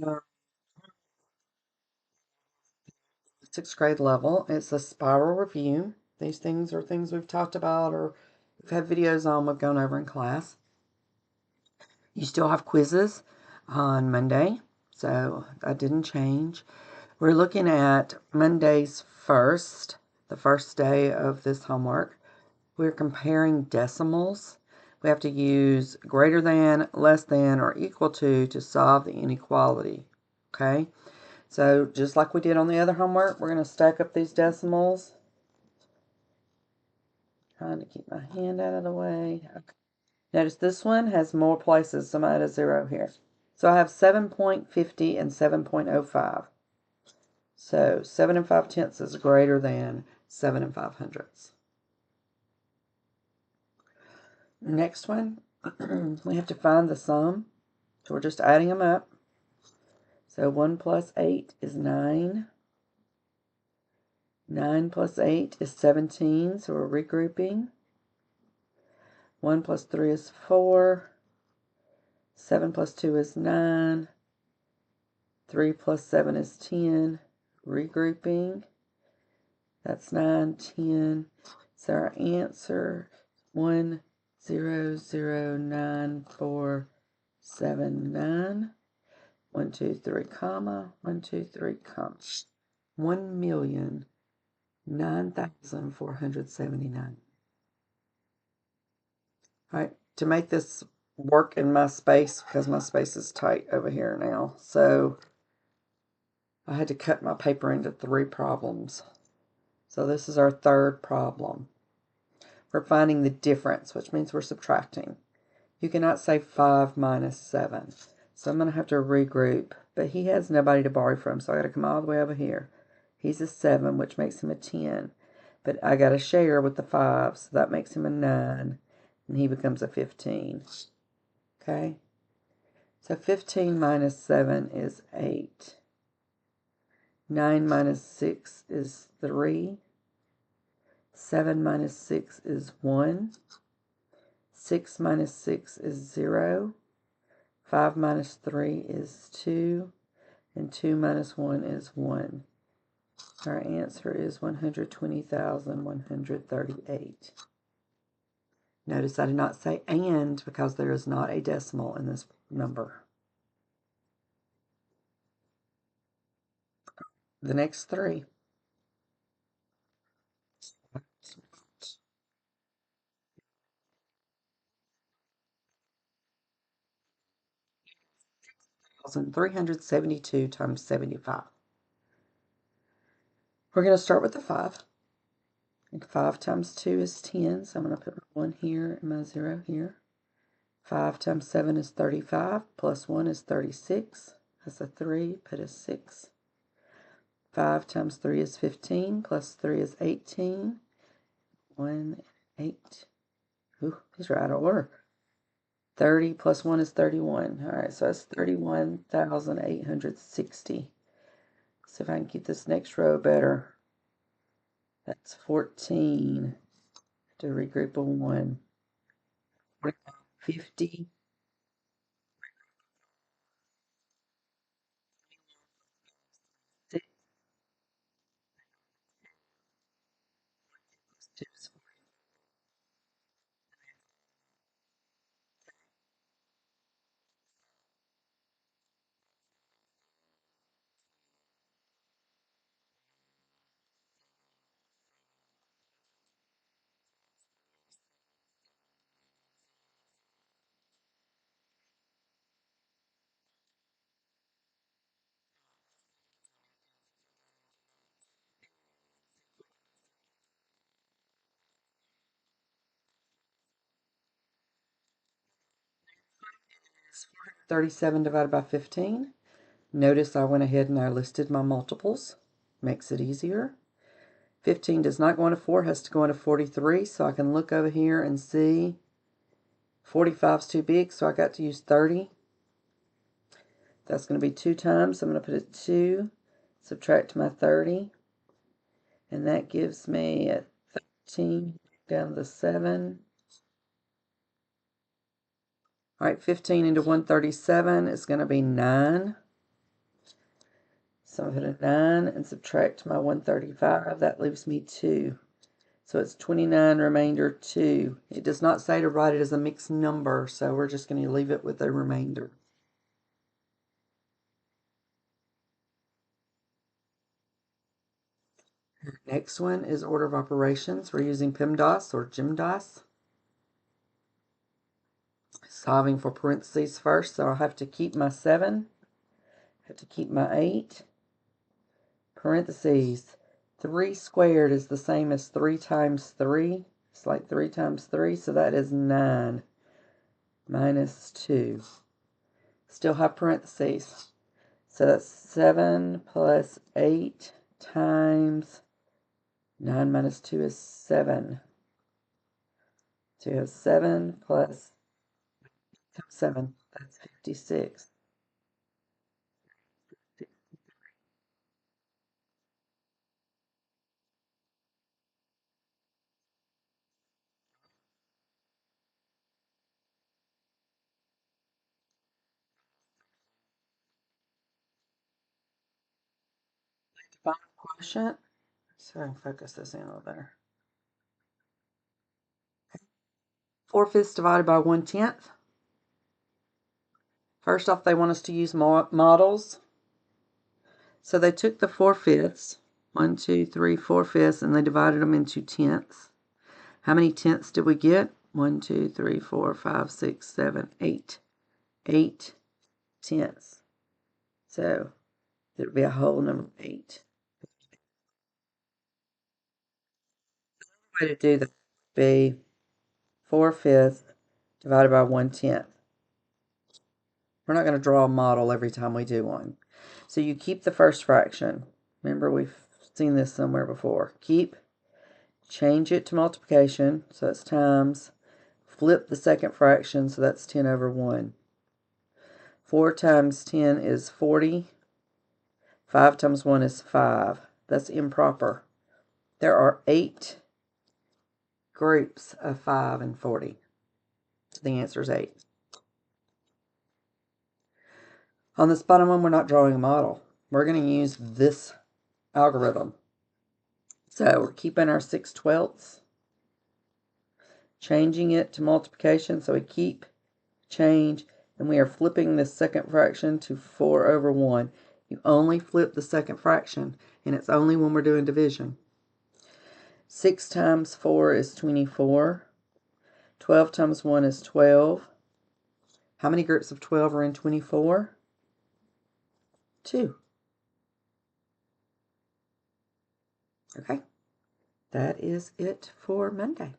uh, 6th grade level. It's a spiral review. These things are things we've talked about or we've had videos on, we've gone over in class. You still have quizzes on Monday, so that didn't change. We're looking at Monday's first, the first day of this homework. We're comparing decimals. We have to use greater than, less than, or equal to solve the inequality. Okay? So just like we did on the other homework, we're going to stack up these decimals. Trying to keep my hand out of the way. Okay. Notice this one has more places, so I'm at a 0 here. So I have 7.50 and 7.05. So 7 5/10 is greater than 7 5/100. Next one, we have to find the sum. So we're just adding them up. So 1 plus 8 is 9. 9 plus 8 is 17, so we're regrouping. 1 plus 3 is 4. 7 plus 2 is 9. 3 plus 7 is 10. Regrouping. That's 9, 10. So our answer 1009479. 1, 2, 3, comma. 1, 2, 3, comma. 1,009,479. All right, to make this work in my space, because my space is tight over here now, so I had to cut my paper into 3 problems. So this is our third problem. We're finding the difference, which means we're subtracting. You cannot say 5 minus 7. So I'm going to have to regroup. But he has nobody to borrow from, so I got to come all the way over here. He's a 7, which makes him a 10. But I got to share with the 5, so that makes him a 9. And he becomes a 15. Okay? So 15 minus 7 is 8. 9 minus 6 is 3. 7 minus 6 is 1. 6 minus 6 is 0. 5 minus 3 is 2. And 2 minus 1 is 1. Our answer is 120,138. Notice I did not say and because there is not a decimal in this number. The next 3. 1,372 times 75. We're going to start with the 5. And 5 times 2 is 10, so I'm going to put my 1 here and my 0 here. 5 times 7 is 35, plus 1 is 36. That's a 3, put a 6. 5 times 3 is 15, plus 3 is 18. 1, 8. Ooh, these are out of order. 30 plus 1 is 31. All right, so that's 31,860. See if I can keep this next row better. That's 14. To regroup a 1. 50. Six, 37 divided by 15. Notice I went ahead and I listed my multiples. Makes it easier. 15 does not go into 4, has to go into 43, so I can look over here and see 45 is too big, so I got to use 30. That's going to be 2 times, so I'm going to put a 2, subtract my 30, and that gives me a 13 down to the 7. All right, 15 into 137 is going to be 9. So I'm going to 9 and subtract my 135. That leaves me 2. So it's 29 remainder 2. It does not say to write it as a mixed number, so we're just going to leave it with a remainder. Next one is order of operations. We're using PEMDAS or GEMDAS. Solving for parentheses first, so I'll have to keep my 7, have to keep my 8, parentheses. 3 squared is the same as 3 times 3. It's like 3 times 3, so that is 9 minus 2. Still have parentheses. So that's 7 plus 8 times 9 minus 2 is 7. So you have 7 plus 7. That's 56. Final quotient. So I can focus this in a little better. 4/5 divided by 1/10. First off, they want us to use models. So they took the 4/5, 1, 2, 3, 4/5, and they divided them into tenths. How many tenths did we get? 1, 2, 3, 4, 5, 6, 7, 8. 8 tenths. So it would be a whole number 8. The way to do that would be 4/5 divided by 1/10. We're not going to draw a model every time we do one. So you keep the first fraction. Remember, we've seen this somewhere before. Keep, change it to multiplication, so it's times. Flip the second fraction, so that's 10 over 1. 4 times 10 is 40. 5 times 1 is 5. That's improper. There are 8 groups of 5 and 40. So the answer is 8. On this bottom one, we're not drawing a model. We're going to use this algorithm. So we're keeping our 6/12, changing it to multiplication. So we keep, change, and we are flipping the second fraction to 4 over 1. You only flip the second fraction, and it's only when we're doing division. 6 times 4 is 24. 12 times 1 is 12. How many groups of 12 are in 24? 2. Okay, that is it for Monday.